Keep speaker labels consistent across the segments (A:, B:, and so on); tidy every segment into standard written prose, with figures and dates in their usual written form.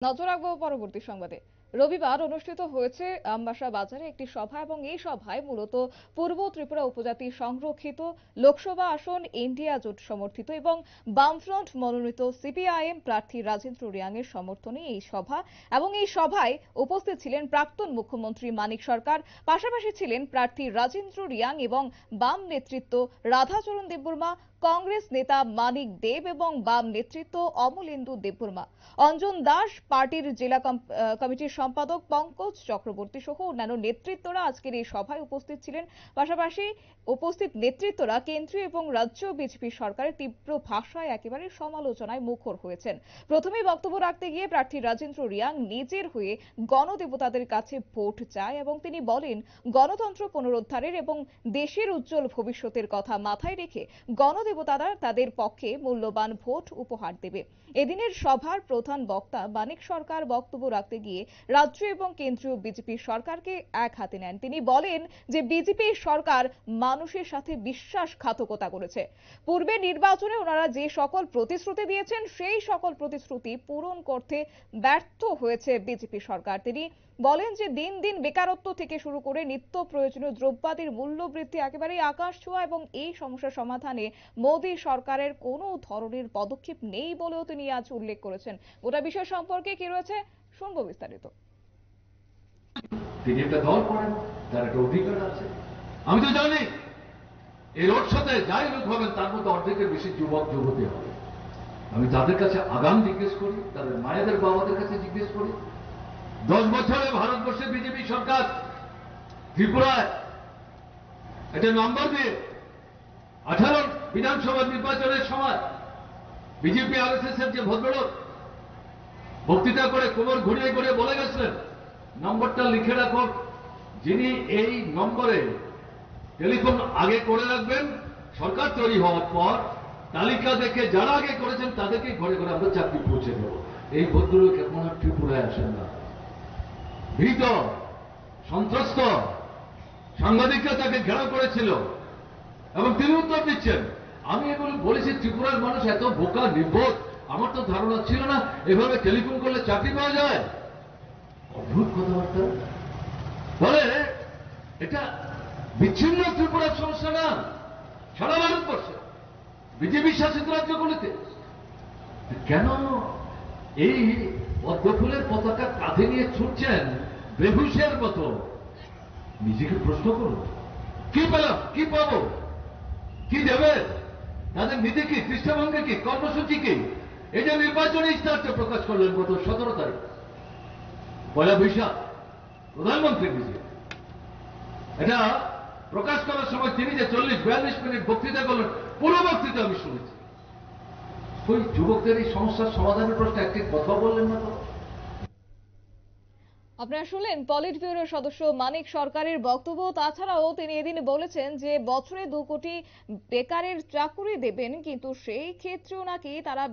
A: নজর রাখবো পরবর্তী সংবাদে। রবিবার অনুষ্ঠিত হয়েছে আমবাসা বাজারে একটি সভা এবং এই সভায় মূলত পূর্ব ত্রিপুরা উপজাতি সংরক্ষিত লোকসভা আসন ইন্ডিয়া জোট সমর্থিত এবং বামফ্রন্ট মনোনীত সিপিআইএম প্রার্থী রাজেন্দ্র রিয়াং এর সমর্থনে এই সভা এবং এই সভায় উপস্থিত ছিলেন প্রাক্তন মুখ্যমন্ত্রী মানিক সরকার, পাশাপাশি ছিলেন প্রার্থী রাজেন্দ্র রিয়াং এবং বাম নেতৃত্ব রাধাচরণ দেববর্মা, কংগ্রেস নেতা মানিক দেব এবং বাম নেতৃত্ব অমলেন্দু দেববর্মা। অঞ্জন দাস পার্টির জেলা কমিটির সম্পাদক পঙ্কজ চক্রবর্তী সহ অন্যান্য নেতৃত্বরা আজকের এই সভায় উপস্থিত ছিলেন। পাশাপাশি উপস্থিত নেতৃত্বরা কেন্দ্রীয় এবং রাজ্য বিজেপি সরকারের তীব্র ভাষায় একেবারে সমালোচনায় মুখর হয়েছেন। প্রথমেই বক্তব্য রাখতে গিয়ে প্রার্থী রাজেন্দ্র রিয়াং নিজের হয়ে গণদেবতাদের কাছে ভোট চায় এবং তিনি বলেন, গণতন্ত্র পুনরুদ্ধারের এবং দেশের উজ্জ্বল ভবিষ্যতের কথা মাথায় রেখে গণদেবতারা তাদের পক্ষে মূল্যবান ভোট উপহার দেবে। এদিনের সভার প্রধান বক্তা মানিক সরকার বক্তব্য রাখতে গিয়ে রাজ্য এবং কেন্দ্রীয় বিজেপি সরকারকে এক হাতে নেন। তিনি বলেন যে বিজেপি সরকার মানুষের সাথে বিশ্বাসঘাতকতা করেছে। পূর্বে নির্বাচনে ওনারা যে সকল প্রতিশ্রুতি দিয়েছেন সেই সকল প্রতিশ্রুতি পূরণ করতে ব্যর্থ হয়েছে বিজেপি সরকার। তিনি বলেন যে দিন দিন বেকারত্ব থেকে শুরু করে নিত্য প্রয়োজনীয় দ্রব্যাদির মূল্য বৃদ্ধি একেবারেই আকাশ ছোঁয়া এবং এই সমস্যা সমাধানে মোদী সরকারের কোনো ধরনের পদক্ষেপ নেই বলেও তিনি আজ উল্লেখ করেছেন। গোটা বিষয় সম্পর্কে কি রয়েছে শুনবো বিস্তারিত।
B: তিনি একটা দল করেন, তার একটা অধিকার আছে। আমি তো জানি এই রোড শোতে যাই লোক হবেন তার মধ্যে অর্ধেকের বেশি যুবক যুবতী হবে। আমি তাদের কাছে আগাম জিজ্ঞেস করি, তাদের মায়েদের বাবাদের কাছে জিজ্ঞেস করি, 10 বছরে ভারতবর্ষের বিজেপি সরকার ত্রিপুরায় একটা নম্বর দিয়ে 18 বিধানসভা নির্বাচনের সময় বিজেপি আরএসএস এর যে ভদ্রলোক বক্তৃতা করে কোমর ঘুরিয়ে ঘুরিয়ে বলে গেছিলেন, নম্বরটা লিখে রাখুন, যিনি এই নম্বরে টেলিফোন আগে করে রাখবেন, সরকার তৈরি হওয়ার পর তালিকা দেখে যারা আগে করেছেন তাদেরকে ঘরে ঘরে আমরা চাকরি পৌঁছে দেব। এই ভদ্রলোক এখন আর ত্রিপুরায় আসেন না। ভীত, সন্ত্রস্ত সাংবাদিকরা তাকে ঘেরাও করেছিল এবং তিনি উত্তর দিচ্ছেন। আমি এগুলো বলেছি, ত্রিপুরার মানুষ এত বোকা নির্বোধ আমার তো ধারণা ছিল না এভাবে টেলিফোন করলে চাকরি পাওয়া যায়। অদ্ভুত কথাবার্তা বলে। এটা বিচ্ছিন্ন ত্রিপুরার সমস্যা না, সারা ভারতবর্ষে বিজেপি শাসিত রাজ্যগুলিতে কেন এই পদ্মফুলের পতাকা কাঁধে নিয়ে ছুটছেন বেহুশের মতো? নিজেকে প্রশ্ন করুন, কি পেলাম, কি পাবো, কি দেবে? তাদের নীতি কি, দৃষ্টিভঙ্গি কি, কর্মসূচি কি? এই যে নির্বাচনী ইস্তাহারটা প্রকাশ করলেন গত 17 তারিখ, 1 বৈশাখ, প্রধানমন্ত্রী নিজে এটা প্রকাশ করার সময় তিনি যে 40-42 মিনিট বক্তৃতা করলেন, পুরো বক্তৃতা আমি শুনেছি। ওই যুবকদের এই সমস্যার সমাধানের প্রশ্নে একটি কথা বললেন না তো।
A: আপনারা শুনলেন পলিট ব্যুরোর সদস্য মানিক সরকারের বক্তব্য। তাছাড়াও তিনি এদিন বলেছেন যে বছরে 2 কোটি বেকারের চাকুরি দেবেন, কিন্তু সেই ক্ষেত্রেও নাকি তারা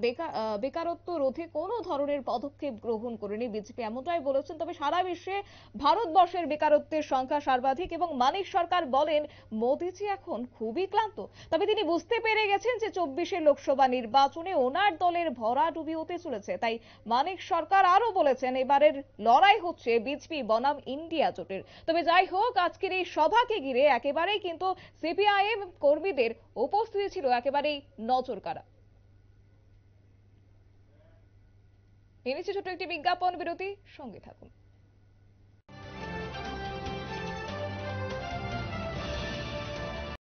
A: বেকারত্ব রোধে কোনো ধরনের পদক্ষেপ গ্রহণ করেনি বিজেপি, এমনটাই বলেছেন। তবে সারা বিশ্বে ভারতবর্ষের বেকারত্বের সংখ্যা সর্বাধিক এবং মানিক সরকার বলেন মোদিজি এখন খুবই ক্লান্ত। তবে তিনি বুঝতে পেরে গেছেন যে 24 লোকসভা নির্বাচনে ওনার দলের ভরাডুবি হতে চলেছে। তাই মানিক সরকার আরো বলেছেন এবারের লড়াই হচ্ছে বিজেপি বনাম ইন্ডিয়া জোটের। তবে যাই হোক, আজকের এই সভাকে ঘিরে একেবারেই কিন্তু সিপিআইএম কর্মীদের উপস্থিতি ছিল একেবারেই নজর কাড়া। এনেছে ছোট একটি বিজ্ঞাপন বিরতি, সঙ্গে থাকুন।